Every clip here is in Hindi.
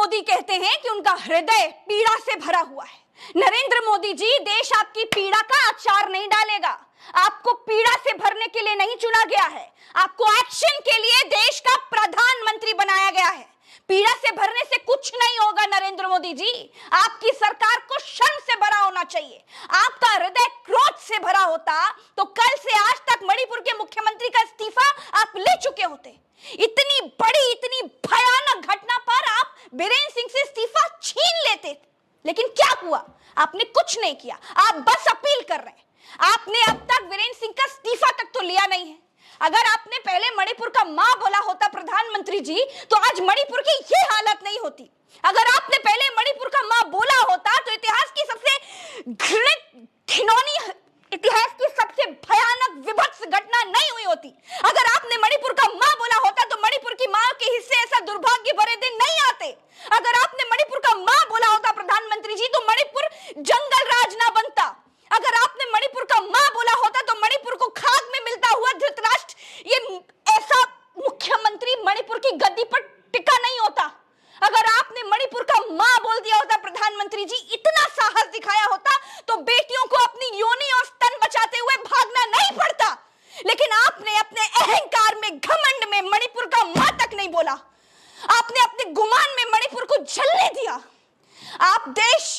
मोदी कहते हैं कि उनका हृदय पीड़ा से भरा हुआ है। नरेंद्र मोदी जी, देश आपकी पीड़ा का अचार नहीं डालेगा। आपको पीड़ा से भरने के लिए नहीं चुना गया है, आपको एक्शन के लिए देश का प्रधानमंत्री बनाया गया है। पीड़ा से भरने से कुछ नहीं होगा नरेंद्र मोदी जी। आपकी सरकार को शर्म से भरा होना चाहिए। आपका हृदय क्रोध से भरा होता तो कल से आज तक मणिपुर के मुख्यमंत्री का इस्तीफा आप ले चुके होते। इतनी बड़ी, इतनी भयानक घटना पर आप बीरेन सिंह से इस्तीफा छीन लेते, लेकिन क्या हुआ? आपने कुछ नहीं किया, आप बस अपील कर रहे हैं। आपने अब तक बीरेन सिंह का इस्तीफा तक तो लिया नहीं है। अगर आपने पहले मणिपुर का मां बोला होता प्रधानमंत्री जी, तो आज मणिपुर की ये हालत नहीं होती। अगर आपने पहले मणिपुर का मां बोला होता तो इतिहास की सबसे घृणित, घिनौनी, इतिहास की सबसे भयानक विभत्स घटना नहीं हुई होती। अगर आपने मणिपुर का मां बोला होता तो मणिपुर की मां के हिस्से ऐसा दुर्भाग्य भरे दिन नहीं आते। अगर आपने मणिपुर का मां बोला होता प्रधानमंत्री जी, तो मणिपुर जंगल राज ना बनता। अगर आपने मणिपुर का मां बोला होता तो मणिपुर को खाक में मिलता हुआ धृतराष्ट्र, ये ऐसा मुख्यमंत्री मणिपुर की गद्दी पर टिका नहीं होता। अगर आपने मणिपुर का मां बोल दिया होता प्रधानमंत्री जी, इतना साहस दिखाया होता, तो बेटियों को अपनी योनि और स्तन बचाते हुए भागना नहीं पड़ता। लेकिन आपने अपने अहंकार में, घमंड में मणिपुर का मां तक नहीं बोला। आपने अपने गुमान में मणिपुर को जलने दिया। आप देश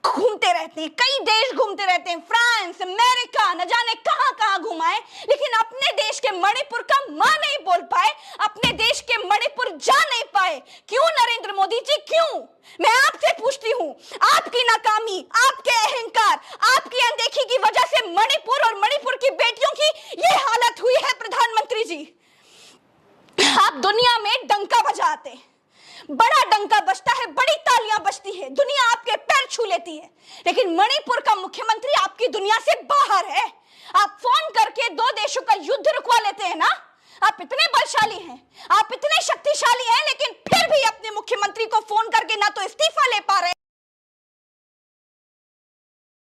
घूमते रहते हैं, कई देश घूमते रहते हैं, फ्रांस, अमेरिका, न जाने कहां कहां घुमाए, लेकिन अपने देश के मणिपुर का मां नहीं बोल पाए, अपने देश के मणिपुर जा नहीं पाए। क्यों नरेंद्र मोदी जी, क्यों? मैं आपसे पूछती हूं, आपकी नाकामी, आपके अहंकार, आपकी अनदेखी की वजह से मणिपुर और मणिपुर की बेटियों की ये हालत हुई है प्रधानमंत्री जी। आप दुनिया में डंका बजाते हैं, बड़ा डंका बजता है, बड़ी तालियां बजती है, दुनिया आपके पैर छू लेती है, लेकिन मणिपुर का मुख्यमंत्री आपकी दुनिया से बाहर है। आप फोन करके दो देशों का युद्ध रुकवा लेते हैं ना। आप इतने बलशाली हैं, आप इतने शक्तिशाली हैं, लेकिन फिर भी अपने मुख्यमंत्री को फोन करके ना तो इस्तीफा ले पा रहे